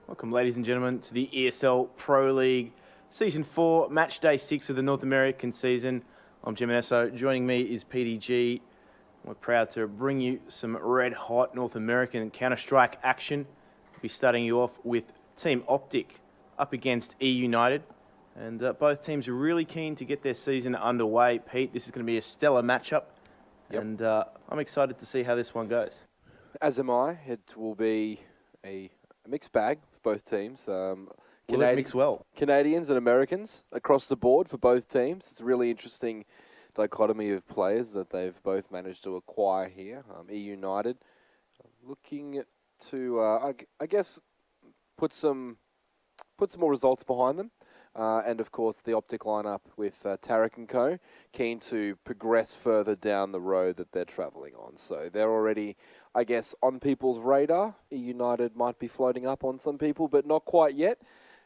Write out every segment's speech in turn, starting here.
Welcome, ladies and gentlemen, to the ESL Pro League Season 4, Match Day 6 of the North American season. I'm Jim Esso. Joining me is PDG. We're proud to bring you some red-hot North American Counter-Strike action. We'll be starting you off with Team OpTic up against eUnited. And both teams are really keen to get their season underway. Pete, this is going to be a stellar matchup. Yep. And I'm excited to see how this one goes. As am I. It will be a mixed bag for both teams. Will it mix well? Canadians and Americans across the board for both teams. It's a really interesting dichotomy of players that they've both managed to acquire here. eUnited looking to, I guess, put some more results behind them. And of course the OpTic lineup with Tarek and co, keen to progress further down the road that they're travelling on. So they're already, I guess, on people's radar. eUnited might be floating up on some people, but not quite yet.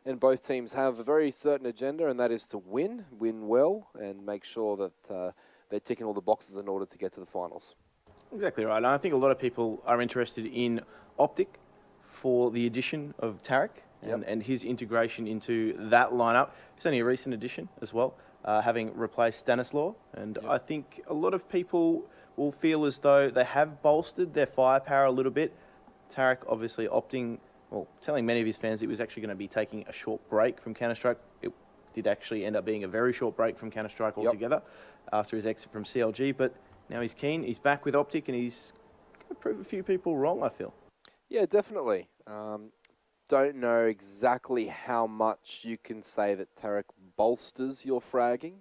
And both teams have a very certain agenda, and that is to win well, and make sure that they're ticking all the boxes in order to get to the finals. Exactly right. And I think a lot of people are interested in OpTic for the addition of Tarek. And his integration into that lineup. It's only a recent addition as well, having replaced Stanislaw. And I think a lot of people will feel as though they have bolstered their firepower a little bit. Tarek obviously telling many of his fans he was actually going to be taking a short break from Counter-Strike. It did actually end up being a very short break from Counter-Strike altogether after his exit from CLG. But now he's keen, he's back with OpTic, and he's going to prove a few people wrong, I feel. Yeah, definitely. Don't know exactly how much you can say that Tarek bolsters your fragging.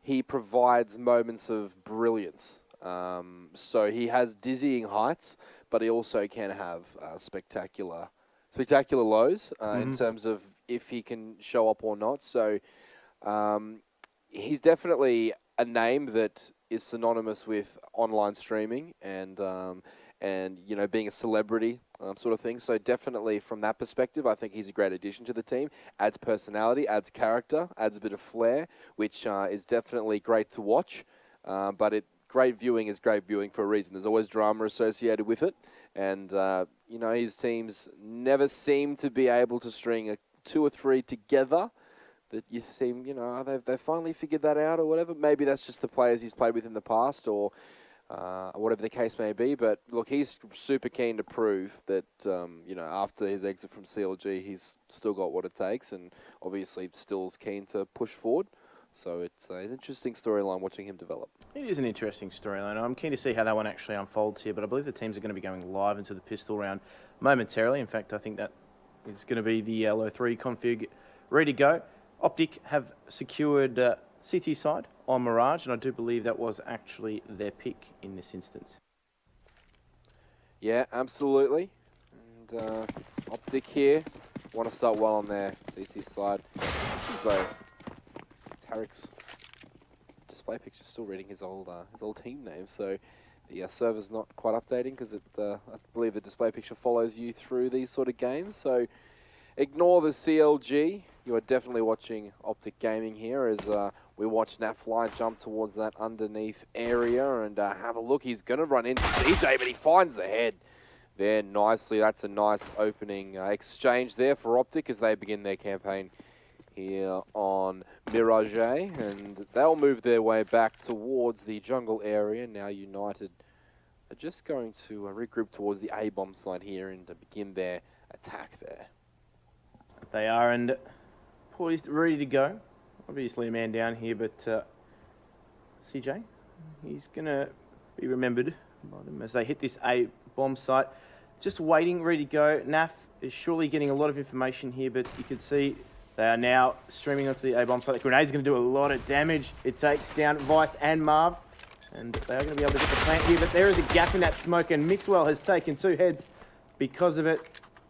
He provides moments of brilliance. So he has dizzying heights, but he also can have spectacular lows in terms of if he can show up or not. So he's definitely a name that is synonymous with online streaming and you know, being a celebrity sort of thing. So definitely from that perspective, I think he's a great addition to the team. Adds personality, adds character, adds a bit of flair, which is definitely great to watch. But great viewing is great viewing for a reason. There's always drama associated with it. And, you know, his teams never seem to be able to string 2 or 3 together. That you seem, you know, they've finally figured that out or whatever. Maybe that's just the players he's played with in the past, or whatever the case may be. But look, he's super keen to prove that, you know, after his exit from CLG, he's still got what it takes, and obviously still's keen to push forward. So it's an interesting storyline watching him develop. It is an interesting storyline. I'm keen to see how that one actually unfolds here, but I believe the teams are going to be going live into the pistol round momentarily. In fact, I think that is going to be the LO3 config ready to go. OpTic have secured CT side on Mirage, and I do believe that was actually their pick in this instance. Yeah, absolutely. And OpTic here want to start well on their CT side. This is though Tarek's display picture still reading his old team name, so the server's not quite updating because I believe the display picture follows you through these sort of games. So ignore the CLG. You are definitely watching OpTic Gaming here as we watch Nafly jump towards that underneath area and have a look. He's going to run into CJ, but he finds the head there nicely. That's a nice opening exchange there for OpTic as they begin their campaign here on Mirage, and they'll move their way back towards the jungle area. Now United are just going to regroup towards the A-bomb side here and to begin their attack there. They are, and poised, ready to go. Obviously a man down here, but CJ, he's going to be remembered by them as they hit this A-bomb site. Just waiting, ready to go. Naf is surely getting a lot of information here, but you can see they are now streaming onto the A-bomb site. The grenade's going to do a lot of damage. It takes down Vice and Marv, and they are going to be able to get the plant here, but there is a gap in that smoke, and Mixwell has taken 2 heads because of it.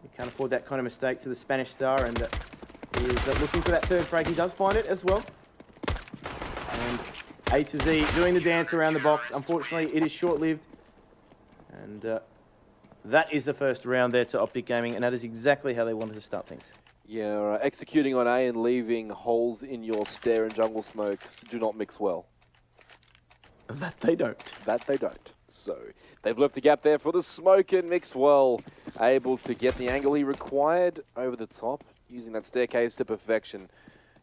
You can't afford that kind of mistake to the Spanish star, and he is looking for that third frag. He does find it as well. And A to Z doing the dance around the box. Unfortunately, it is short-lived. And that is the first round there to OpTic Gaming, and that is exactly how they wanted to start things. Yeah, executing on A and leaving holes in your stair and jungle smokes do not mix well. That they don't. That they don't. So they've left a gap there for the smoke, and mixed well, able to get the angle he required over the top, using that staircase to perfection,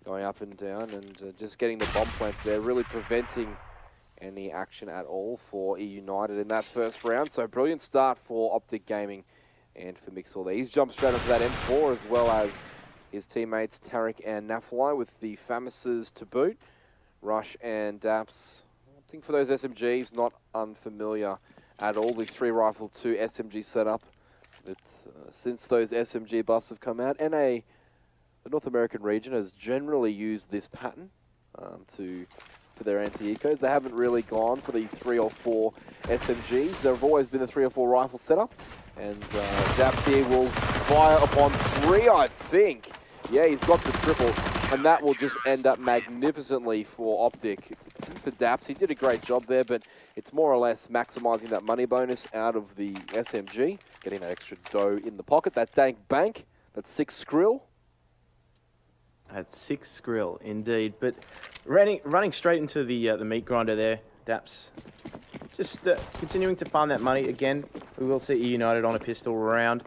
going up and down, and just getting the bomb plant there, really preventing any action at all for eUnited in that first round. So brilliant start for OpTic Gaming and for Mixwell there. He's jumped straight onto that M4, as well as his teammates Tarek and Nafly with the Famises to boot. Rush and Daps opting for those SMGs, not unfamiliar at all. The 3-rifle 2 SMG setup that since those SMG buffs have come out, NA, the North American region, has generally used this pattern for their anti-ecos. They haven't really gone for the 3 or 4 SMGs. There have always been the 3 or 4 rifle setup. And Daps here will fire upon 3, I think. Yeah, he's got the triple. And that will just end up magnificently for OpTic. For Daps, he did a great job there, but it's more or less maximizing that money bonus out of the SMG, getting that extra dough in the pocket. That dank bank, that 6 skrill. That's 6 skrill, indeed. But running straight into the meat grinder there, Daps. Just continuing to farm that money. Again, we will see eUnited on a pistol round.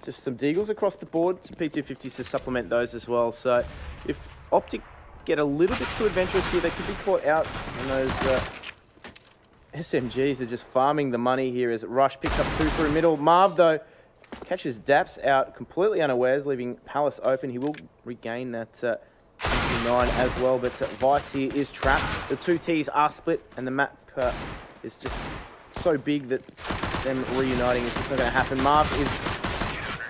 Just some deagles across the board, some P250s to supplement those as well. So if OpTic get a little bit too adventurous here, they could be caught out. And those SMGs are just farming the money here as Rush picks up 2 through middle. Marv, though, catches Daps out completely unawares, leaving Palace open. He will regain that 9 as well, but Vice here is trapped. The 2 Ts are split, and the map is just so big that them reuniting is just not going to happen. Marv is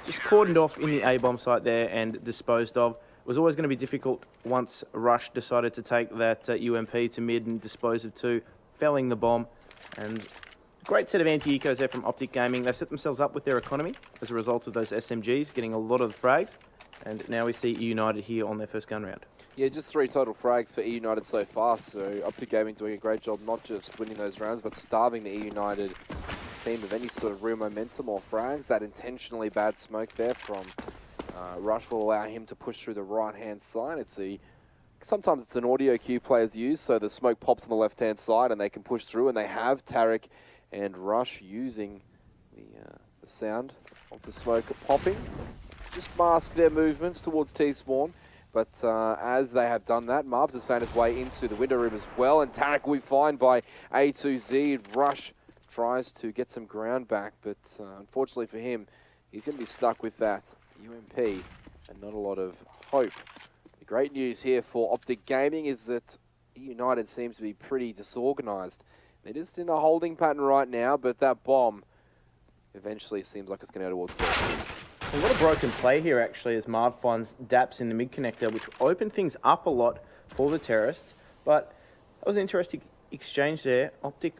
just cordoned off in the A-bomb site there and disposed of. It was always going to be difficult once Rush decided to take that UMP to mid and dispose of 2, felling the bomb. And great set of anti-ecos there from OpTic Gaming. They set themselves up with their economy as a result of those SMGs, getting a lot of the frags. And now we see eUnited here on their first gun round. Yeah, just 3 total frags for eUnited so far. So OpTic Gaming doing a great job, not just winning those rounds, but starving the eUnited team of any sort of real momentum or frags. That intentionally bad smoke there from Rush will allow him to push through the right-hand side. Sometimes it's an audio cue players use, so the smoke pops on the left-hand side and they can push through, and they have Tarek and Rush using the sound of the smoke popping. Just mask their movements towards T-spawn. But as they have done that, Marv has found his way into the window room as well, and Tarek will be fined by A2Z. Rush tries to get some ground back, but unfortunately for him, he's going to be stuck with that UMP and not a lot of hope. The great news here for OpTic Gaming is that eUnited seems to be pretty disorganized. They're just in a holding pattern right now, but that bomb eventually seems like it's going to go towards goal. A lot of broken play here, actually, as Marv finds Daps in the mid-connector, which opened things up a lot for the terrorists. But that was an interesting exchange there. OpTic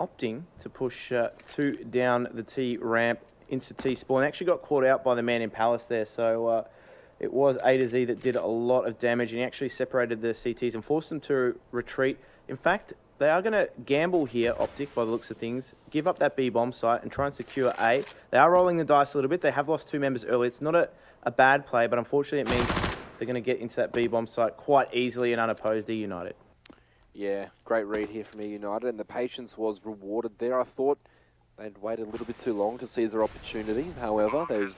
opting to push 2 down the T ramp into T-spawn. Actually got caught out by the man in Palace there, so it was A to Z that did a lot of damage, and he actually separated the CTs and forced them to retreat. In fact, they are going to gamble here, OpTic, by the looks of things, give up that B bomb site and try and secure A. They are rolling the dice a little bit. They have lost 2 members early. It's not a bad play, but unfortunately it means they're going to get into that B bomb site quite easily and unopposed eUnited. Yeah, great read here from eUnited, and the patience was rewarded there. I thought they'd waited a little bit too long to seize their opportunity. However, they've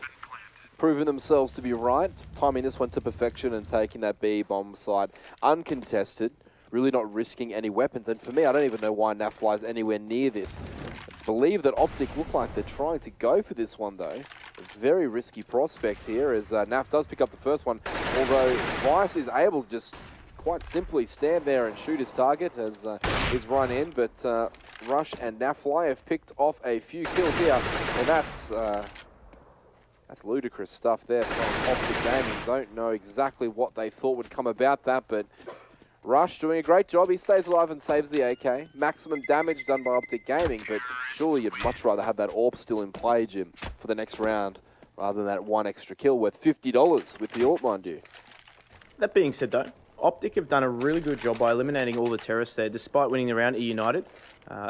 proven themselves to be right, timing this one to perfection and taking that B bomb site uncontested. Really not risking any weapons. And for me, I don't even know why Nafly's anywhere near this. I believe that OpTic look like they're trying to go for this one, though. A very risky prospect here as Naf does pick up the first one, although Vice is able to just quite simply stand there and shoot his target as he's run in. But Rush and Nafly have picked off a few kills here, and that's ludicrous stuff there from OpTic Gaming. Don't know exactly what they thought would come about that, but Rush doing a great job. He stays alive and saves the AK. Maximum damage done by OpTic Gaming, but surely you'd much rather have that AWP still in play, Jim, for the next round rather than that one extra kill worth $50 with the ult, mind you. That being said, though, OpTic have done a really good job by eliminating all the terrorists there, despite winning the round eUnited.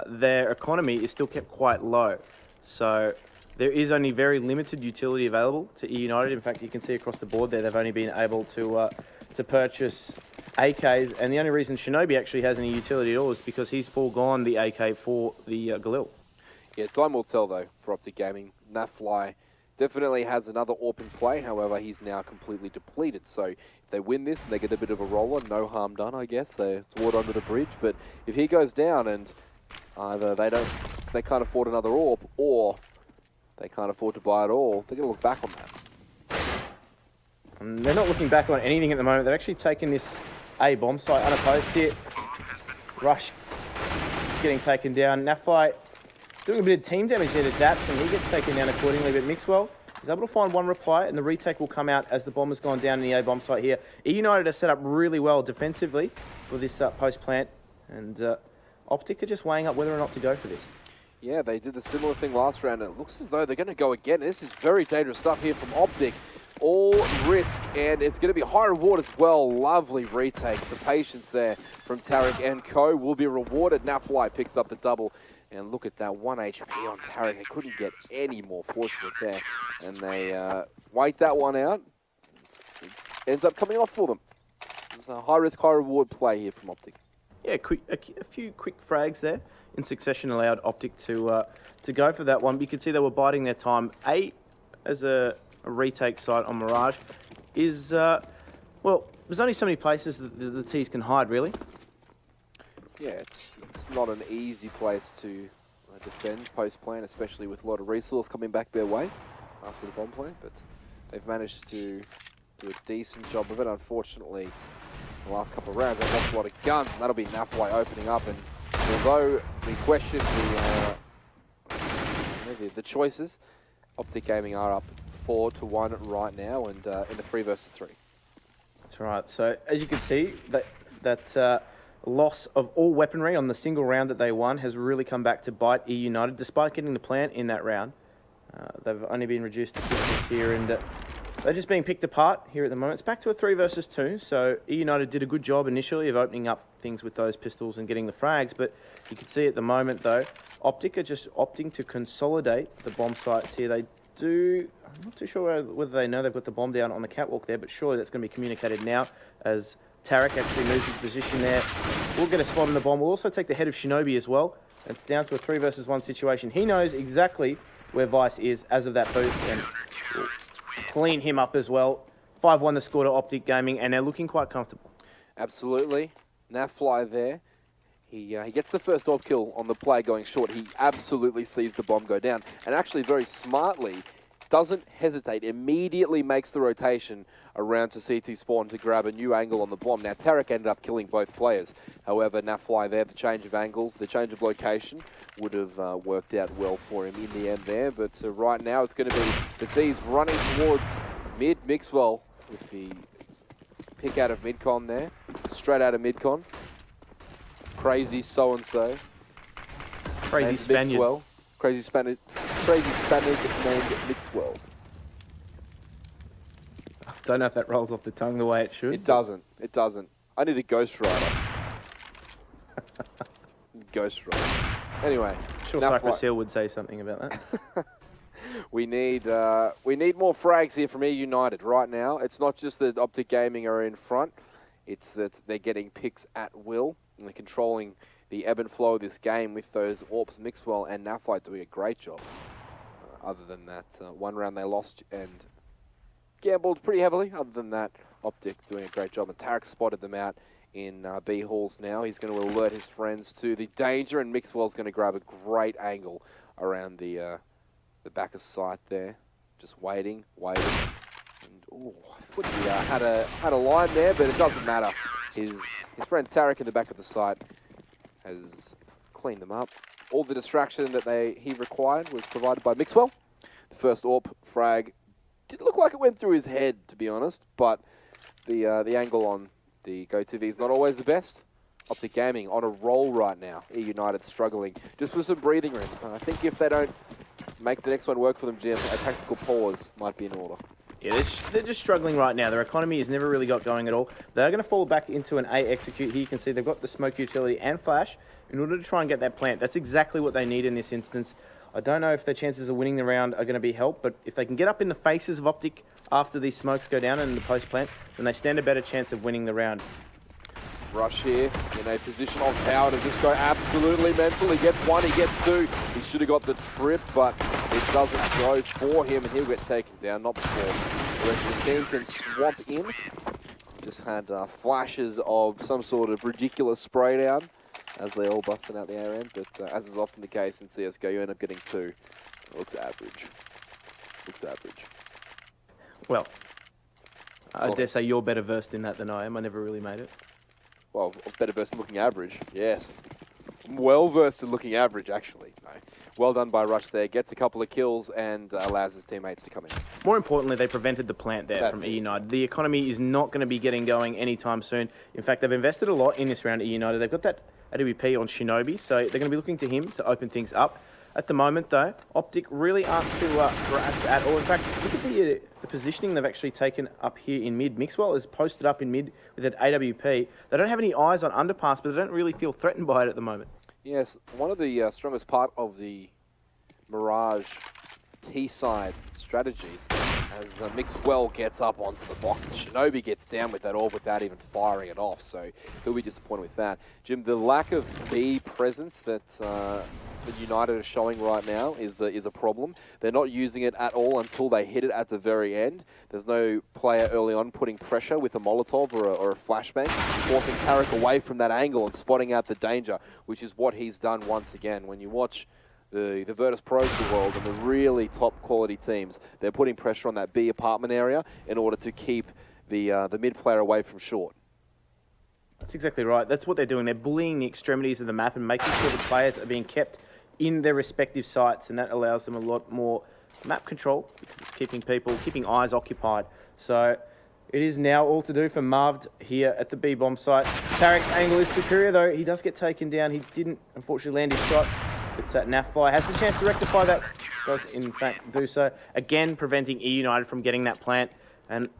Their economy is still kept quite low, so there is only very limited utility available to eUnited. In fact, you can see across the board there, they've only been able to purchase AKs, and the only reason Shinobi actually has any utility at all is because he's foregone the AK for the Galil. Yeah, time will tell, though, for OpTic Gaming. Nafly definitely has another AWP in play, however, he's now completely depleted. So if they win this and they get a bit of a roller, no harm done, I guess. They're water under the bridge. But if he goes down and either they can't afford another AWP, or they can't afford to buy it all, they're going to look back on that. They're not looking back on anything at the moment. They've actually taken this A bomb site unopposed here. Rush getting taken down. Nafly doing a bit of team damage there to Daps, and he gets taken down accordingly, but Mixwell is able to find one reply, and the retake will come out as the bomb has gone down in the A bomb site here. eUnited are set up really well defensively for this post plant, and OpTic are just weighing up whether or not to go for this. Yeah, they did the similar thing last round, and it looks as though they're going to go again. This is very dangerous stuff here from OpTic. All risk, and it's going to be a high reward as well. Lovely retake. The patience there from Tarek and co will be rewarded. Nafly picks up the double. And look at that, 1 HP on Tarek. They couldn't get any more fortunate there. And they wait that one out. It ends up coming off for them. It's a high-risk, high-reward play here from OpTic. Yeah, a few quick frags there in succession allowed OpTic to go for that one. But you can see they were biding their time. A, as a retake site on Mirage, is, well, there's only so many places that the T's can hide, really. Yeah, it's not an easy place to defend post-plant, especially with a lot of resource coming back their way after the bomb plant, but they've managed to do a decent job of it. Unfortunately, in the last couple of rounds, they've lost a lot of guns, and that'll be Nafly opening up. And although we question the choices, OpTic Gaming are up 4-1 right now, and in the 3 versus 3. That's right. So as you can see, that loss of all weaponry on the single round that they won has really come back to bite eUnited, despite getting the plant in that round. They've only been reduced to pistols here, and they're just being picked apart here at the moment. It's back to a 3 versus 2, so eUnited did a good job initially of opening up things with those pistols and getting the frags, but you can see at the moment, though, OpTic are just opting to consolidate the bomb sites here. They do, I'm not too sure whether they know they've got the bomb down on the catwalk there, but surely that's going to be communicated now as Tarek actually moves his position there. We'll get a spot on the bomb. We'll also take the head of Shinobi as well. It's down to a 3 versus 1 situation. He knows exactly where Vice is as of that boost, and we'll clean him up as well. 5-1 the score to OpTic Gaming, and they're looking quite comfortable. Absolutely. Nafly there. He gets the first AWP kill on the play going short. He absolutely sees the bomb go down, and actually very smartly doesn't hesitate, immediately makes the rotation around to CT spawn to grab a new angle on the bomb. Now, Tarek ended up killing both players. However, Nafly there, the change of angles, the change of location would have worked out well for him in the end there. But right now, it's going to be the T's running towards mid. Mixwell with the pick out of midcon there, straight out of midcon. Crazy so-and-so. Crazy Spaniard. Mixwell. Crazy Spaniard named Mixwell. Don't know if that rolls off the tongue the way it should. It doesn't. It doesn't. I need a ghostwriter. Ghostwriter. Anyway. Sure, Cypress Hill would say something about that. we need more frags here from eUnited right now. It's not just that OpTic Gaming are in front. It's that they're getting picks at will, and they're controlling the ebb and flow of this game with those AWPs. Mixwell and Nafly doing a great job. Other than that, one round they lost and gambled pretty heavily. Other than that, OpTic doing a great job. And Tarek spotted them out in B halls now. He's going to alert his friends to the danger, and Mixwell's going to grab a great angle around the back of sight there. Just waiting. And ooh, I thought he had a line there, but it doesn't matter. His friend Tarek in the back of the site has cleaned them up. All the distraction that he required was provided by Mixwell. The first AWP frag didn't look like it went through his head, to be honest, but the angle on the GoTV is not always the best. OpTic Gaming on a roll right now. eUnited struggling just for some breathing room. I think if they don't make the next one work for them, Jim. A tactical pause might be in order. Yeah, they're just struggling right now. Their economy has never really got going at all. They're going to fall back into an A execute. Here you can see they've got the smoke utility and flash in order to try and get that plant. That's exactly what they need in this instance. I don't know if their chances of winning the round are going to be helped, but if they can get up in the faces of OpTic after these smokes go down and in the post plant, then they stand a better chance of winning the round. Rush here in a position of power to just go absolutely mental. He gets one, he gets two. He should have got the trip, but it doesn't go for him, and he'll get taken down, not before the rest of the team can swamp in. Just had flashes of some sort of ridiculous spray down as they're all busting out the air end, but as is often the case in CSGO, you end up getting two. It looks average. Looks average. Well, I dare say you're better versed in that than I am. I never really made it. Well, better versed in looking average, yes. Well versed in looking average, actually. No. Well done by Rush there. Gets a couple of kills and allows his teammates to come in. More importantly, they prevented the plant there That's from it. eUnited. The economy is not going to be getting going anytime soon. In fact, they've invested a lot in this round at eUnited. They've got that AWP on Shinobi, so they're going to be looking to him to open things up. At the moment, though, OpTic really aren't too harassed at all. In fact, look at the positioning they've actually taken up here in mid. Mixwell is posted up in mid with that AWP. They don't have any eyes on underpass, but they don't really feel threatened by it at the moment. Yes, one of the strongest part of the Mirage T-side strategies as Mixwell gets up onto the box and Shinobi gets down with that orb without even firing it off, so he'll be disappointed with that. Jim, the lack of B presence that United are showing right now is a problem. They're not using it at all until they hit it at the very end. There's no player early on putting pressure with a Molotov or a flashbang, forcing Tarek away from that angle and spotting out the danger, which is what he's done once again. When you watch the Virtus.Pro of the world and the really top quality teams, they're putting pressure on that B apartment area in order to keep the mid player away from short. That's exactly right. That's what they're doing. They're bullying the extremities of the map and making sure the players are being kept in their respective sites, and that allows them a lot more map control because it's keeping eyes occupied. So it is now all to do for Marved here at the B-bomb site. Tarek's angle is superior, though. He does get taken down. He didn't, unfortunately, land his shot. But Nafly has the chance to rectify that. Does, in fact, do so. Again, preventing eUnited from getting that plant. And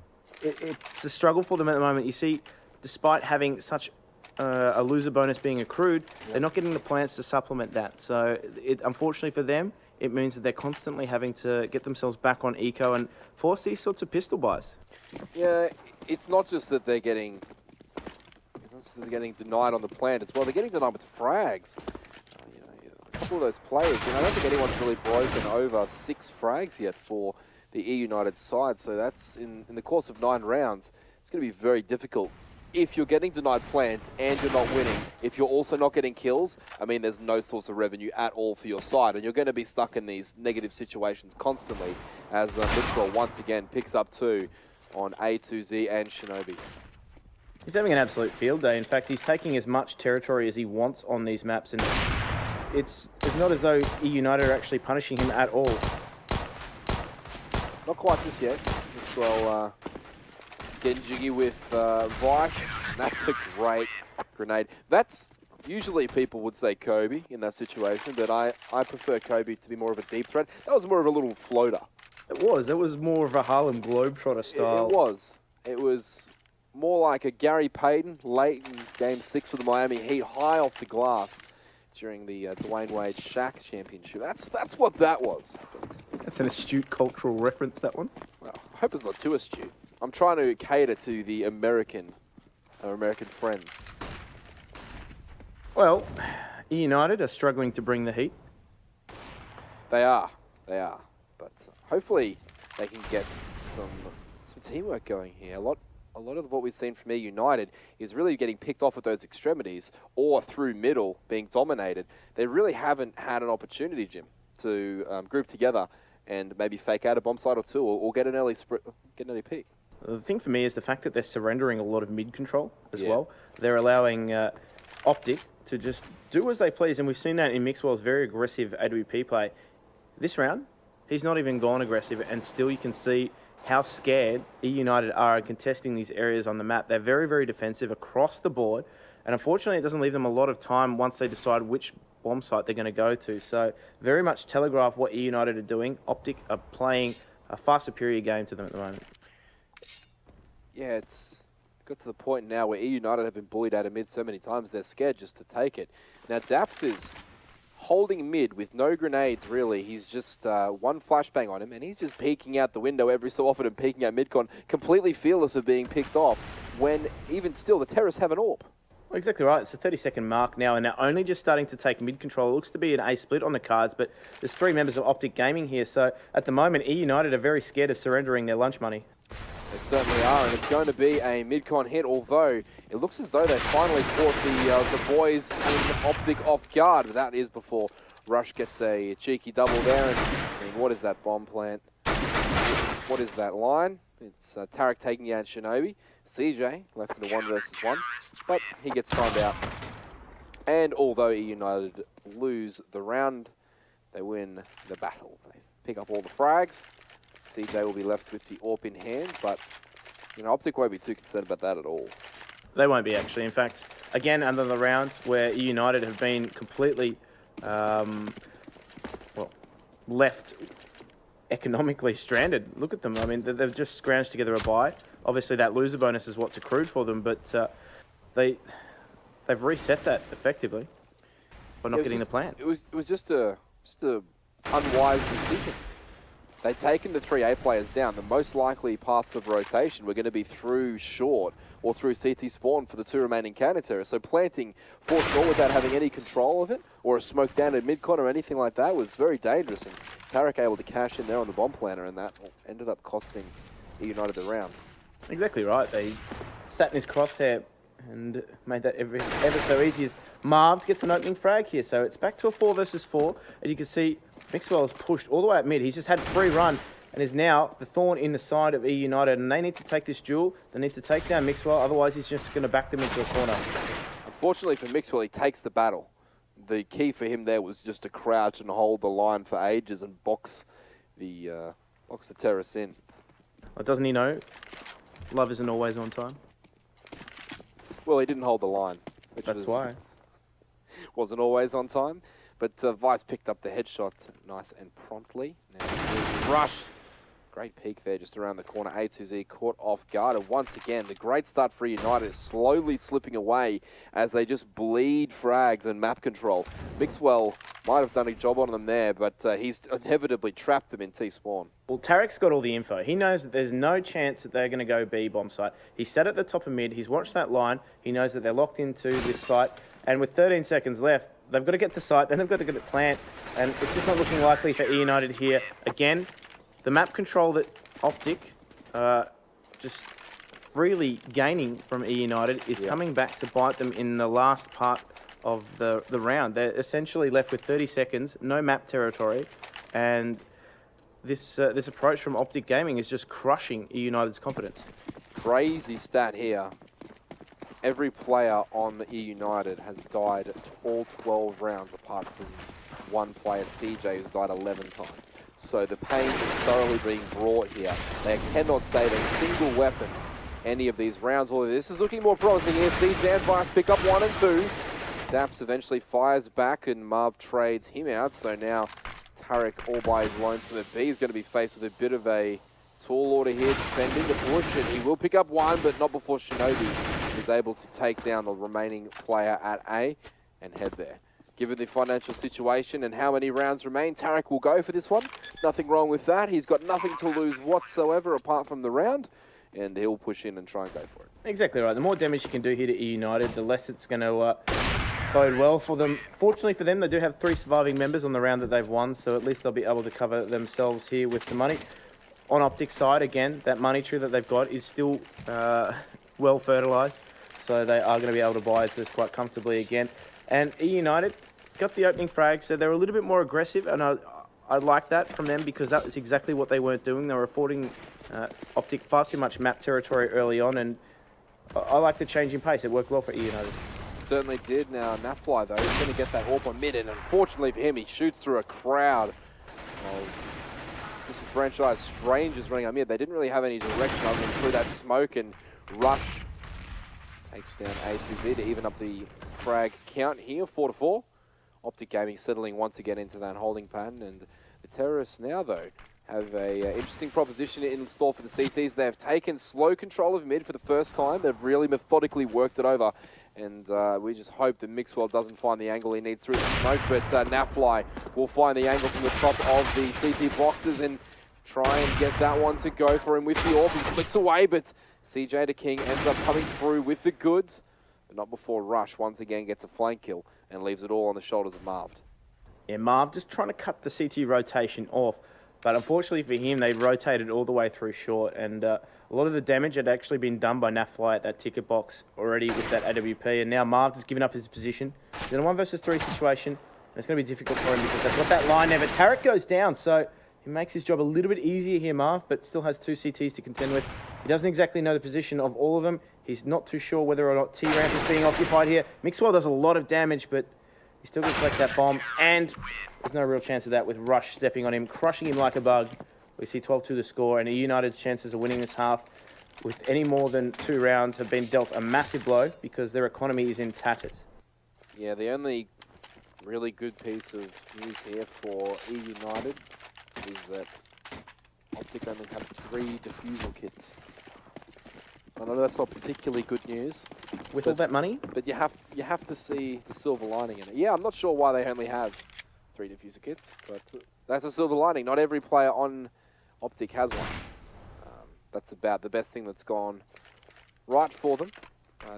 it's a struggle for them at the moment. You see, despite having such a loser bonus being accrued, they're not getting the plants to supplement that. So, unfortunately for them, it means that they're constantly having to get themselves back on eco and force these sorts of pistol buys. Yeah, it's not just that they're getting denied on the plant as well. They're getting denied with frags. A couple of those players, I don't think anyone's really broken over 6 frags yet for the eUnited side. So that's in the course of 9 rounds. It's going to be very difficult. If you're getting denied plants and you're not winning, if you're also not getting kills, I mean, there's no source of revenue at all for your side, and you're going to be stuck in these negative situations constantly as Mitchell once again picks up 2 on A2Z and Shinobi. He's having an absolute field day. In fact, he's taking as much territory as he wants on these maps, and it's not as though eUnited are actually punishing him at all. Not quite just yet. Well, getting jiggy with Vice. That's a great grenade. That's usually people would say Kobe in that situation, but I prefer Kobe to be more of a deep threat. That was more of a little floater. It was more of a Harlem Globetrotter style. It was more like a Gary Payton late in Game 6 for the Miami Heat, high off the glass during the Dwayne Wade Shaq Championship. That's what that was. That's an astute cultural reference, that one. Well, I hope it's not too astute. I'm trying to cater to the American friends. Well, eUnited are struggling to bring the heat. They are. But hopefully they can get some teamwork going here. A lot of what we've seen from eUnited is really getting picked off at those extremities or through middle being dominated. They really haven't had an opportunity, Jim, to group together and maybe fake out a bomb site or two or get an early peek. The thing for me is the fact that they're surrendering a lot of mid control as well. They're allowing OpTic to just do as they please, and we've seen that in Mixwell's very aggressive AWP play. This round, he's not even gone aggressive, and still you can see how scared eUnited are contesting these areas on the map. They're very, very defensive across the board, and unfortunately it doesn't leave them a lot of time once they decide which bomb site they're going to go to. So very much telegraph what eUnited are doing. OpTic are playing a far superior game to them at the moment. Yeah, it's got to the point now where eUnited have been bullied out of mid so many times, they're scared just to take it. Now, Daps is holding mid with no grenades, really. He's just one flashbang on him, and he's just peeking out the window every so often and peeking at midcon, completely fearless of being picked off, when even still, the terrorists have an AWP. Well, exactly right. It's a 30-second mark now, and they're only just starting to take mid control. It looks to be an A split on the cards, but there's 3 members of OpTic Gaming here, so at the moment, eUnited are very scared of surrendering their lunch money. They certainly are, and it's going to be a mid-con hit, although it looks as though they finally caught the boys in OpTic off guard. But that is before Rush gets a cheeky double there. And I mean, what is that bomb plant? What is that line? It's Tarek taking out Shinobi. CJ left in a 1 versus 1, but he gets timed out. And although eUnited lose the round, they win the battle. They pick up all the frags. CJ will be left with the AWP in hand, but you know, OpTic won't be too concerned about that at all. They won't be, actually. In fact, again, another round where eUnited have been completely left economically stranded. Look at them. I mean, they've just scrounged together a buy. Obviously, that loser bonus is what's accrued for them, but they've reset that effectively by not getting the plan. It was just a unwise decision. They'd taken the 3 A players down. The most likely paths of rotation were going to be through short or through CT spawn for the 2 remaining counter terrorists. So planting for short without having any control of it, or a smoke down at mid-con or anything like that, was very dangerous. And Tarek able to cash in there on the bomb planter, and that ended up costing eUnited the round. Exactly right. They sat in his crosshair and made that ever so easy as Marv gets an opening frag here. So it's back to a 4 versus 4. And you can see Mixwell is pushed all the way at mid. He's just had free run and is now the thorn in the side of eUnited. And they need to take this duel. They need to take down Mixwell. Otherwise, he's just going to back them into a corner. Unfortunately for Mixwell, he takes the battle. The key for him there was just to crouch and hold the line for ages and box the terrorists in. Well, doesn't he know love isn't always on time? Well, he didn't hold the line. That's why. Wasn't always on time. But Vice picked up the headshot nice and promptly. Now, Rush. Great peek there just around the corner. A2Z caught off guard. And once again, the great start for United is slowly slipping away as they just bleed frags and map control. Mixwell might have done a job on them there, but he's inevitably trapped them in T-spawn. Well, Tarek's got all the info. He knows that there's no chance that they're going to go B bomb site. He's sat at the top of mid. He's watched that line. He knows that they're locked into this site. And with 13 seconds left, they've got to get the site, then they've got to get it plant. And it's just not looking likely for eUnited here. Again, the map control that OpTic just freely gaining from eUnited is coming back to bite them in the last part of the round. They're essentially left with 30 seconds, no map territory, and this approach from OpTic Gaming is just crushing eUnited's confidence. Crazy stat here. Every player on eUnited has died all 12 rounds apart from one player, CJ, who's died 11 times. So the pain is thoroughly being brought here. They cannot save a single weapon any of these rounds. Although this is looking more promising here. CJ and Vice pick up 1 and 2. Daps eventually fires back and Marv trades him out. So now Tarek all by his lonesome at B is going to be faced with a bit of a tall order here, defending the push, and he will pick up 1, but not before Shinobi is able to take down the remaining player at A and head there. Given the financial situation and how many rounds remain, Tarek will go for this one. Nothing wrong with that. He's got nothing to lose whatsoever apart from the round, and he'll push in and try and go for it. Exactly right. The more damage you can do here to eUnited, the less it's going to bode well for them. Fortunately for them, they do have 3 surviving members on the round that they've won, so at least they'll be able to cover themselves here with the money. On OpTic's side, again, that money tree that they've got is still well fertilised, so they are going to be able to buy into this quite comfortably again. And eUnited got the opening frag, so they're a little bit more aggressive, and I like that from them because that was exactly what they weren't doing. They were affording OpTic far too much map territory early on, and I like the change in pace. It worked well for eUnited. Certainly did. Now, Nafly, though, is going to get that AWP on mid, and unfortunately for him, he shoots through a crowd of disenfranchised strangers running on mid. They didn't really have any direction other than through that smoke, and Rush takes down A2Z to even up the frag count here, 4-4. OpTic Gaming settling once again into that holding pattern, and the Terrorists now, though, have a interesting proposition in store for the CTs. They've taken slow control of mid for the first time. They've really methodically worked it over, and we just hope that Mixwell doesn't find the angle he needs through the smoke, but Nafly will find the angle from the top of the CT boxes and try and get that one to go for him with the orb. He flicks away, but CJ the King ends up coming through with the goods, but not before Rush once again gets a flank kill and leaves it all on the shoulders of Marved. Yeah, Marv just trying to cut the CT rotation off, but unfortunately for him, they rotated all the way through short, and a lot of the damage had actually been done by Nafly at that ticket box already with that AWP, and now Marv has given up his position. He's in a 1 versus 3 situation, and it's going to be difficult for him because they've got that line there, but Tarek goes down, so he makes his job a little bit easier here, Marv, but still has 2 CTs to contend with. He doesn't exactly know the position of all of them. He's not too sure whether or not T-Ramp is being occupied here. Mixwell does a lot of damage, but he still gets collect that bomb, and there's no real chance of that with Rush stepping on him, crushing him like a bug. We see 12-2 the score, and eUnited's chances of winning this half with any more than 2 rounds have been dealt a massive blow because their economy is in tatters. Yeah, the only really good piece of news here for eUnited is that OpTic only have 3 defusal kits. I know that's not particularly good news. With all that money? But you have to see the silver lining in it. Yeah, I'm not sure why they only have 3 diffuser kits, but that's a silver lining. Not every player on OpTic has one. That's about the best thing that's gone right for them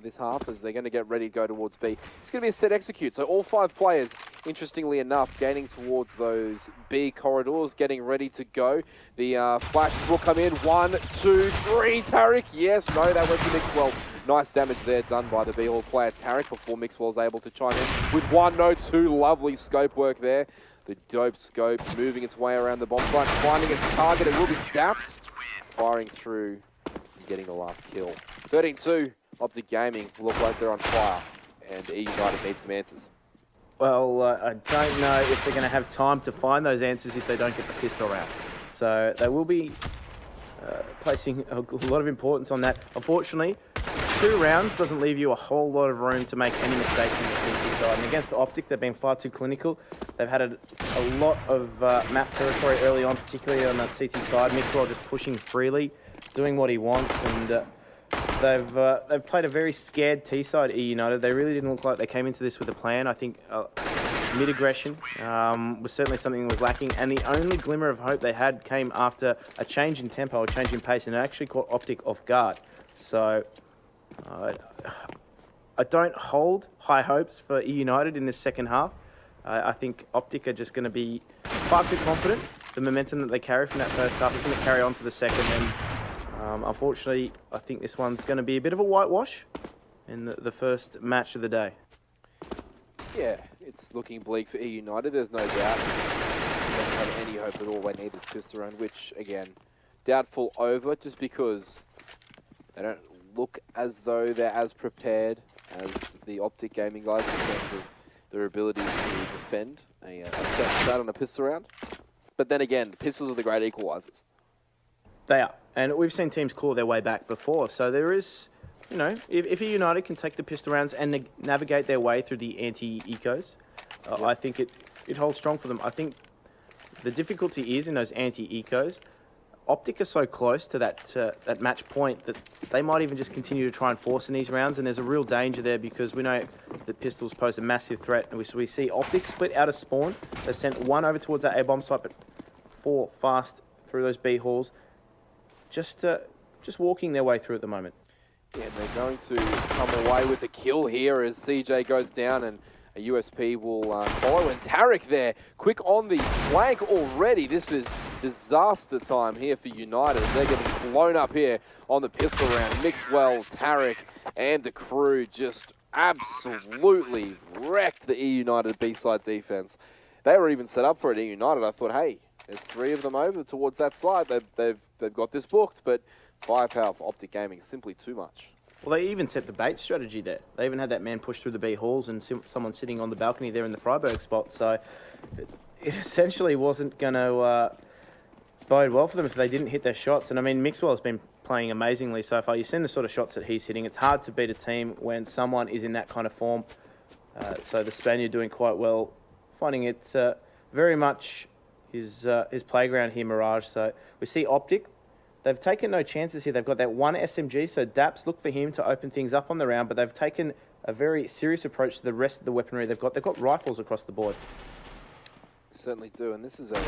this half, as they're going to get ready to go towards B. It's going to be a set execute, so all 5 players, interestingly enough, gaining towards those B corridors, getting ready to go. The flashes will come in. 1, 2, 3, Tarek. Yes, no, that went to Mixwell. Nice damage there done by the B-Hall player Tarek before Mixwell's able to chime in with 1, no, 2. Lovely scope work there. The dope scope moving its way around the bomb site, finding its target. It will be Daps firing through and getting the last kill. 13-2. OpTic Gaming look like they're on fire, and eUnited need some answers. Well, I don't know if they're going to have time to find those answers if they don't get the pistol round. So they will be placing a lot of importance on that. Unfortunately, 2 rounds doesn't leave you a whole lot of room to make any mistakes in the CT side. And against the OpTic, they've been far too clinical. They've had a lot of map territory early on, particularly on that CT side. Mixwell just pushing freely, doing what he wants, and they've played a very scared T side eUnited. They really didn't look like they came into this with a plan. I think mid-aggression was certainly something that was lacking, and the only glimmer of hope they had came after a change in tempo, a change in pace, and it actually caught OpTic off guard. So I don't hold high hopes for eUnited in this second half. I think OpTic are just going to be far too confident. The momentum that they carry from that first half is going to carry on to the second, and unfortunately, I think this one's going to be a bit of a whitewash in the first match of the day. Yeah, it's looking bleak for eUnited, there's no doubt. They don't have any hope at all. They need this pistol round, which, again, doubtful over, just because they don't look as though they're as prepared as the OpTic Gaming guys in terms of their ability to defend a set start on a pistol round. But then again, pistols are the great equalizers. They are. And we've seen teams claw their way back before. So there is, you know, if eUnited can take the pistol rounds and navigate their way through the anti-ecos, yep. I think it holds strong for them. I think the difficulty is in those anti-ecos, OpTic are so close to that match point that they might even just continue to try and force in these rounds, and there's a real danger there because we know that pistols pose a massive threat, and we see OpTic split out of spawn. They sent 1 over towards that A-bomb site, but 4 fast through those B halls, just walking their way through at the moment. Yeah, they're going to come away with the kill here as CJ goes down, and a USP will follow. And Tarek there, quick on the flank already. This is disaster time here for United. They're getting blown up here on the pistol round. Mixwell, Tarek, and the crew just absolutely wrecked the eUnited B-side defense. They were even set up for it, eUnited. I thought, hey, there's 3 of them over towards that slide. They've got this booked, but firepower for OpTic Gaming is simply too much. Well, they even set the bait strategy there. They even had that man push through the B halls and someone sitting on the balcony there in the Freiburg spot. So it essentially wasn't going to bode well for them if they didn't hit their shots. And I mean, Mixwell's been playing amazingly so far. You've seen the sort of shots that he's hitting. It's hard to beat a team when someone is in that kind of form. So the Spaniard doing quite well finding it very much his playground here, Mirage. So we see OpTic. They've taken no chances here. They've got that one SMG, so Daps look for him to open things up on the round, but they've taken a very serious approach to the rest of the weaponry they've got. They've got rifles across the board. Certainly do, and this is a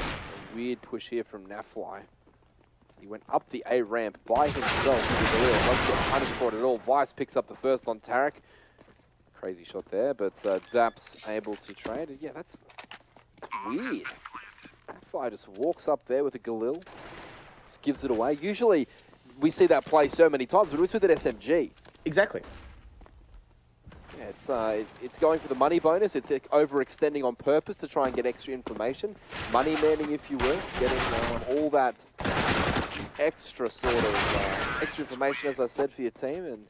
weird push here from Nafly. He went up the A ramp by himself. Doesn't get punished for it at all. Vice picks up the first on Tarek. Crazy shot there, but Daps able to trade. Yeah, that's weird. Nafly just walks up there with a Galil. Just gives it away. Usually, we see that play so many times, but it's with an SMG. Exactly. Yeah, it's going for the money bonus. It's overextending on purpose to try and get extra information. Money manning, if you will. Getting all that extra sort of extra information, as I said, for your team. And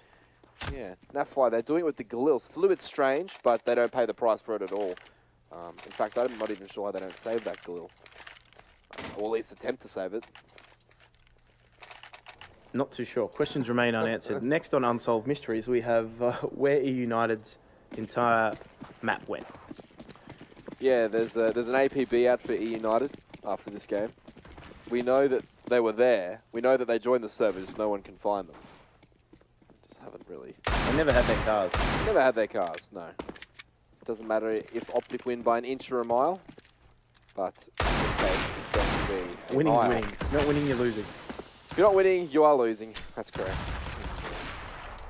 yeah, Nafly, they're doing it with the Galil. It's a little bit strange, but they don't pay the price for it at all. In fact, I'm not even sure why they don't save that Galil. Or at least attempt to save it. Not too sure. Questions remain unanswered. Next on Unsolved Mysteries, we have where eUnited's entire map went. Yeah, there's an APB out for eUnited after this game. We know that they were there. We know that they joined the server, just no one can find them. Just haven't really... They never had their cars. Never had their cars, no. It doesn't matter if OpTic win by an inch or a mile, but in this case, it's going to be Winning is winning. Not winning, you're losing. If you're not winning, you are losing. That's correct.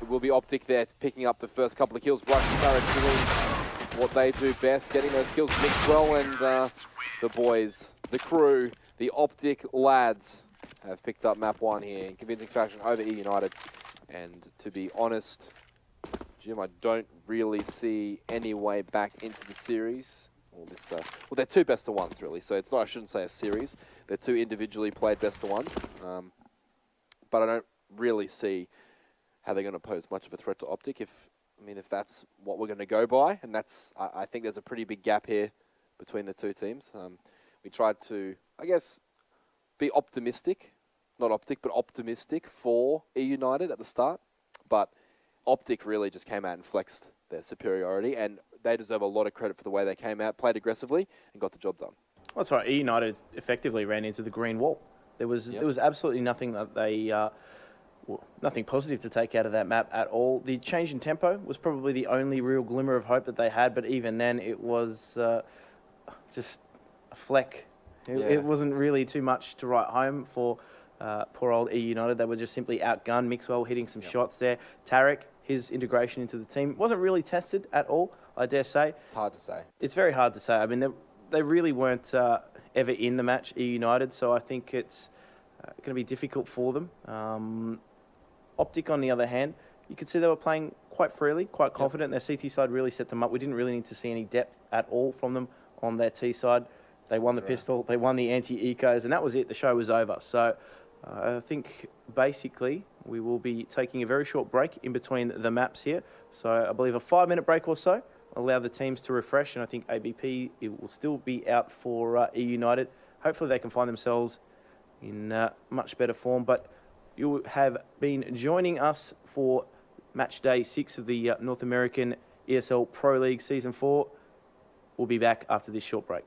It will be OpTic there picking up the first couple of kills. Rush Tarek doing what they do best, getting those kills mixed well, and the boys, the crew, the OpTic lads have picked up map 1 here in convincing fashion over eUnited. And to be honest, Jim, I don't really see any way back into the series. Well, they're two best of ones, really. So it's not, I shouldn't say a series. They're two individually played best of ones. But I don't really see how they're going to pose much of a threat to OpTic if that's what we're going to go by. And I think there's a pretty big gap here between the two teams. We tried to, I guess, be optimistic. Not OpTic, but optimistic for eUnited at the start. But OpTic really just came out and flexed their superiority. And they deserve a lot of credit for the way they came out, played aggressively, and got the job done. Well, that's right. eUnited effectively ran into the green wall. There was absolutely nothing that nothing positive to take out of that map at all. The change in tempo was probably the only real glimmer of hope that they had, but even then it was just a fleck. It wasn't really too much to write home for poor old eUnited. They were just simply outgunned. Mixwell hitting some shots there. Tarek, his integration into the team wasn't really tested at all, I dare say. It's hard to say. It's very hard to say. I mean, they really weren't ever in the match, eUnited, so I think it's going to be difficult for them. OpTic, on the other hand, you could see they were playing quite freely, quite confident. Their CT side really set them up. We didn't really need to see any depth at all from them on their T side. They won the pistol, they won the anti-ecos, and that was it. The show was over. So I think basically we will be taking a very short break in between the maps here. So I believe a 5-minute break or so. Allow the teams to refresh, and I think ABP it will still be out for eUnited. Hopefully they can find themselves in much better form, but you have been joining us for match day 6 of the North American ESL Pro League Season 4. We'll be back after this short break.